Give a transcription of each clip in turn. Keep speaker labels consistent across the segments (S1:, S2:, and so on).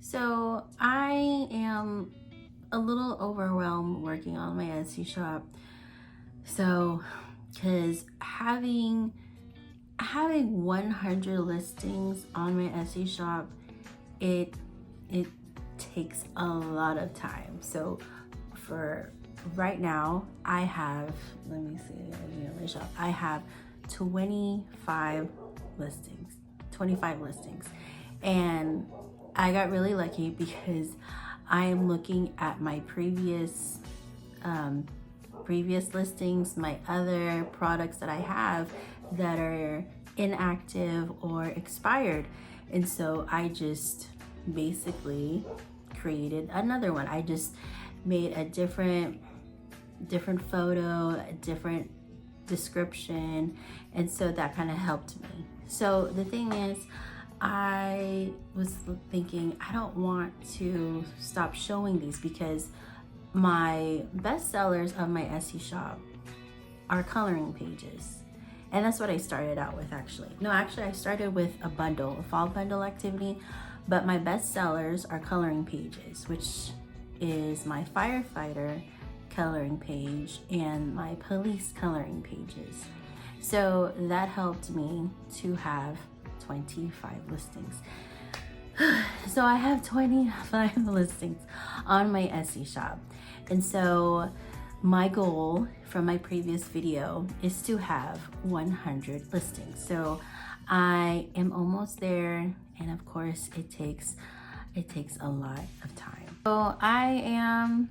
S1: So I am a little overwhelmed working on my Etsy shop. So, because having 100 listings on my Etsy shop, it it takes a lot of time. So, for right now, I have let me see, looking at my shop. I have 25 listings, 25 listings, and I got really lucky because I am looking at my um, previous listings, my other products that I have that are inactive or expired. And so I just basically created another one. I just made a different photo, a different description, and so that kind of helped me. So the thing is, I was thinking I don't want to stop showing these because my best sellers of my Etsy shop are coloring pages. And that's what I started out with actually. No, actually I started with a bundle, a fall bundle activity, but my best sellers are coloring pages, which is my firefighter coloring page and my police coloring pages. So that helped me to have 25 listings. So I have 25 listings on my Etsy shop. And so my goal from my previous video is to have 100 listings. So I am almost there, and of course it takes a lot of time. So I am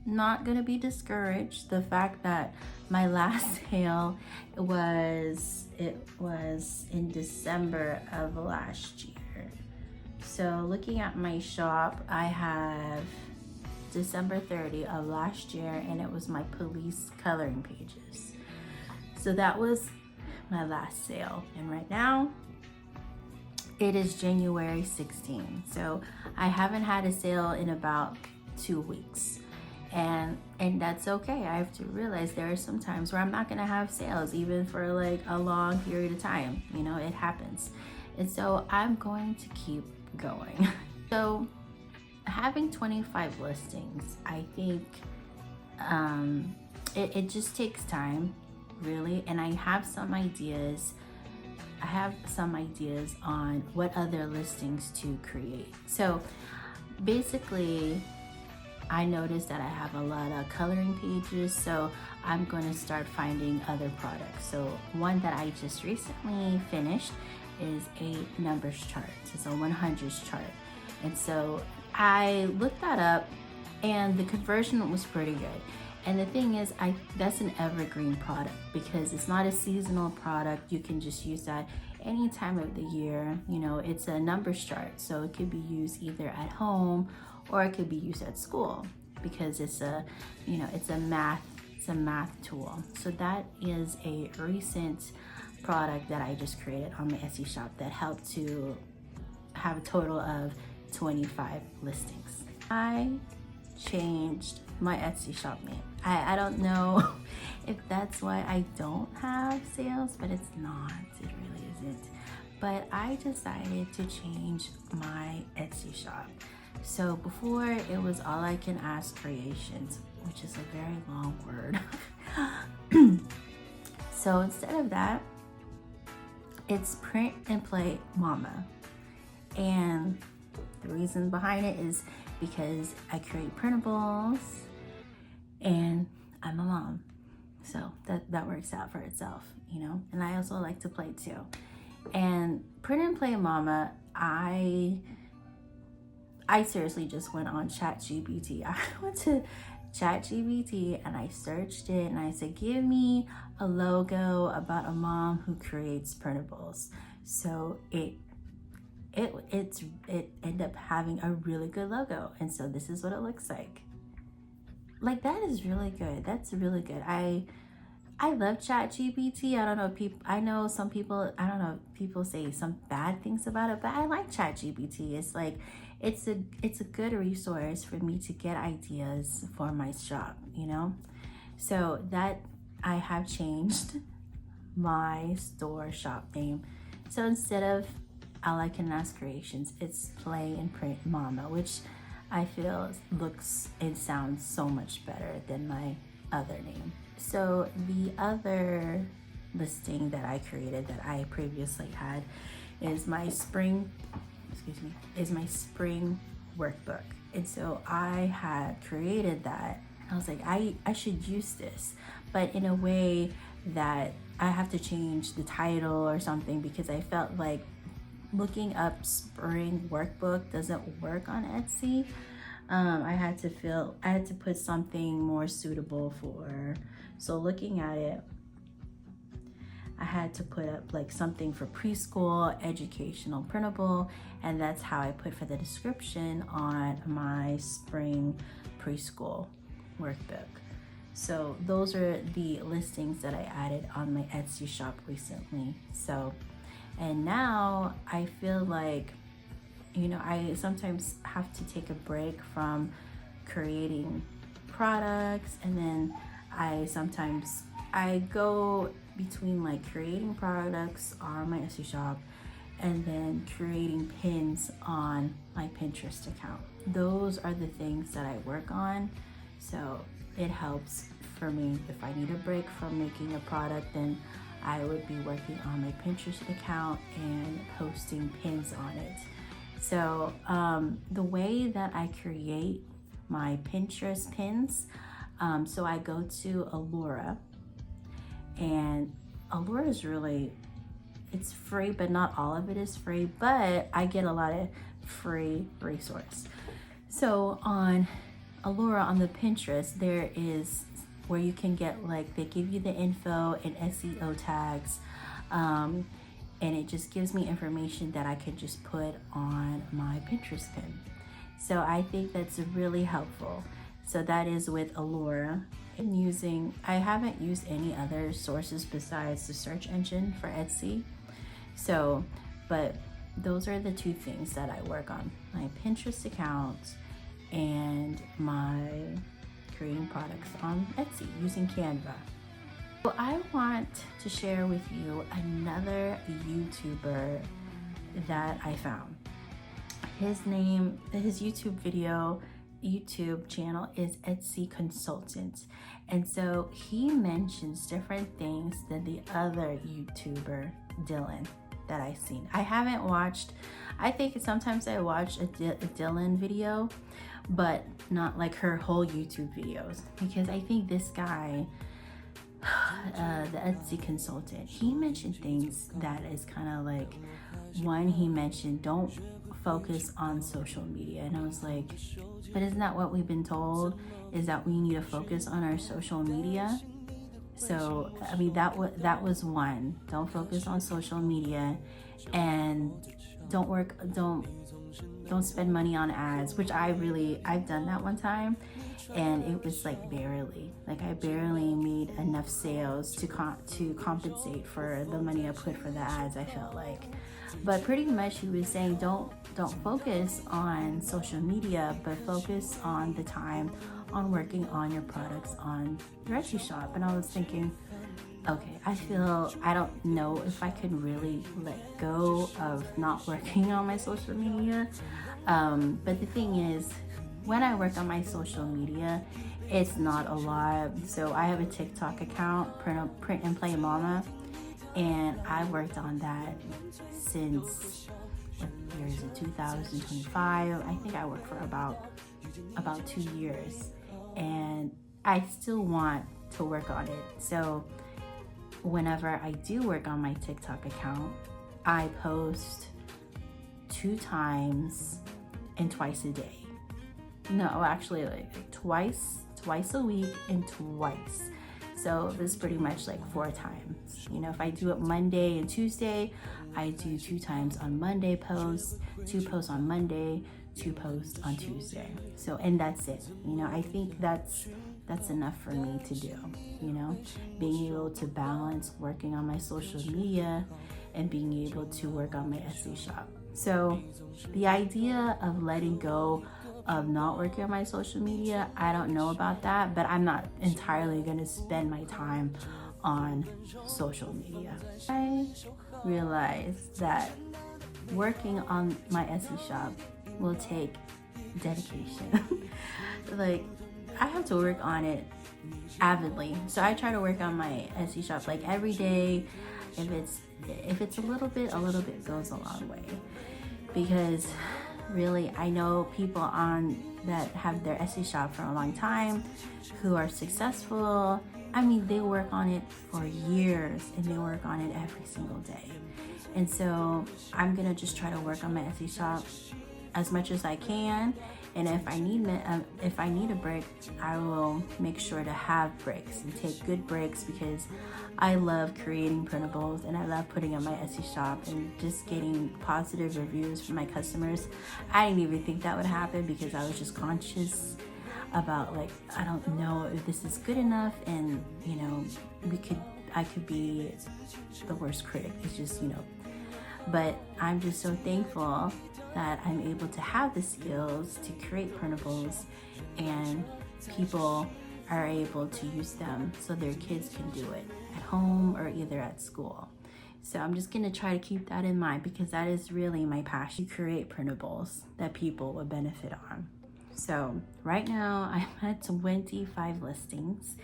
S1: not gonna be discouraged. The fact that my last sale was in December of last year. So looking at my shop, I have December 30 of last year, and it was my police coloring pages. So that was my last sale, and right now it is January 16. So I haven't had a sale in about 2 weeks. And that's okay. I have to realize there are some times where I'm not gonna have sales even for like a long period of time. You know, it happens. And so I'm going to keep going. So having 25 listings, I think it just takes time, really. And I have some ideas. I have some ideas on what other listings to create. So basically, I noticed that I have a lot of coloring pages, so I'm going to start finding other products. So one that I just recently finished is a numbers chart. It's a 100s chart. And so I looked that up, and the conversion was pretty good. And the thing is, that's an evergreen product because it's not a seasonal product. You can just use that any time of the year. You know, it's a numbers chart, so it could be used either at home or it could be used at school because it's a math tool. So that is a recent product that I just created on my Etsy shop that helped to have a total of 25 listings. I changed my Etsy shop name. I don't know if that's why I don't have sales, but it's not. It really isn't. But I decided to change my Etsy shop. So before it was All I Can Ask Creations, which is a very long word. So instead of that, it's Print and Play Mama. And the reason behind it is because I create printables and I'm a mom. So that works out for itself, you know? And I also like to play too. And Print and Play Mama, I seriously just went on ChatGPT. I went to ChatGPT and I searched it and I said, give me a logo about a mom who creates printables. So it ended up having a really good logo. And so this is what it looks like. Like, that is really good. That's really good. I love ChatGPT. I don't know, I know some people, I don't know, people say some bad things about it, but I like ChatGPT. It's like, it's a good resource for me to get ideas for my shop, you know? So that I have changed my store shop name. So instead of Alakenas Creations. It's Play and Print Mama, which I feel looks and sounds so much better than my other name. So the other listing that I created that I previously had is my spring workbook. And so I had created that. I was like, I should use this, but in a way that I have to change the title or something, because I felt like looking up spring workbook doesn't work on Etsy. I had to put something more suitable for, so looking at it, I had to put up like something for preschool, educational printable, and that's how I put for the description on my spring preschool workbook. So those are the listings that I added on my Etsy shop recently. So, and now I feel like, you know, I sometimes have to take a break from creating products, and then I go between like creating products on my Etsy shop and then creating pins on my Pinterest account. Those are the things that I work on. So it helps for me. If I need a break from making a product, then I would be working on my Pinterest account and posting pins on it. So the way that I create my Pinterest pins, so I go to Allura, and Allura is really, it's free, but not all of it is free, but I get a lot of free resource. So on Allura, on the Pinterest, there is where you can get, like, they give you the info and SEO tags, and it just gives me information that I could just put on my Pinterest pin. So I think that's really helpful. So that is with Allura. I haven't used any other sources besides the search engine for Etsy. So, but those are the two things that I work on: my Pinterest account and my creating products on Etsy using Canva. So I want to share with you another YouTuber that I found. His YouTube channel is Etsy Consultant. And so he mentions different things than the other YouTuber, Dylan, that I've seen. I haven't watched, I think sometimes I watch a Dylan video, but not like her whole YouTube videos, because I think this guy, the Etsy Consultant, he mentioned things that is kind of like, one, he mentioned don't focus on social media, and I was like, but isn't that what we've been told, is that we need to focus on our social media? So I mean, that was one, don't focus on social media, and don't spend money on ads, which I've done that one time, and it was like I barely made enough sales to compensate for the money I put for the ads, I felt like. But pretty much he was saying don't focus on social media, but focus on the time on working on your products on your Etsy shop. And I was thinking, okay, I don't know if I could really let go of not working on my social media. But the thing is, when I work on my social media, it's not a lot. So I have a TikTok account, Print and Play Mama, and I worked on that since, what year is it, 2025. I think I worked for about 2 years, and I still want to work on it. So whenever I do work on my TikTok account, I post 2 times and twice a day. No, actually like twice a week and twice. So this is pretty much like 4 times. You know, if I do it Monday and Tuesday, I do 2 times on Monday posts, 2 posts on Monday, 2 posts on Tuesday. So, and that's it. You know, I think that's enough for me to do, you know, being able to balance working on my social media and being able to work on my Etsy shop. So the idea of letting go of not working on my social media, I don't know about that, but I'm not entirely going to spend my time on social media. I realized that working on my Etsy shop will take dedication. Like, I have to work on it avidly. So I try to work on my Etsy shop like every day. If it's a little bit goes a long way. Because really, I know people on that have their Etsy shop for a long time who are successful. I mean, they work on it for years and they work on it every single day. And so I'm gonna just try to work on my Etsy shop as much as I can. And if I need a break, I will make sure to have breaks and take good breaks, because I love creating printables and I love putting up my Etsy shop and just getting positive reviews from my customers. I didn't even think that would happen because I was just conscious about, like, I don't know if this is good enough, and you know, I could be the worst critic. It's just, you know, but I'm just so thankful that I'm able to have the skills to create printables, and people are able to use them so their kids can do it at home or either at school. So I'm just gonna try to keep that in mind, because that is really my passion, to create printables that people would benefit on. So right now I'm at 25 listings.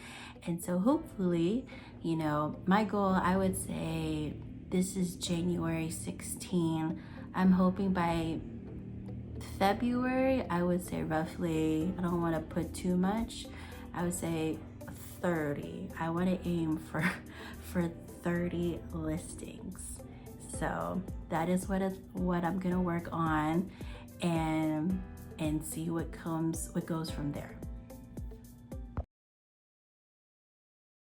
S1: And so hopefully, you know, my goal, I would say, this is January 16. I'm hoping by February, I would say roughly, I don't want to put too much, I would say 30. I want to aim for 30 listings. So that is what I'm gonna work on, and see what goes from there.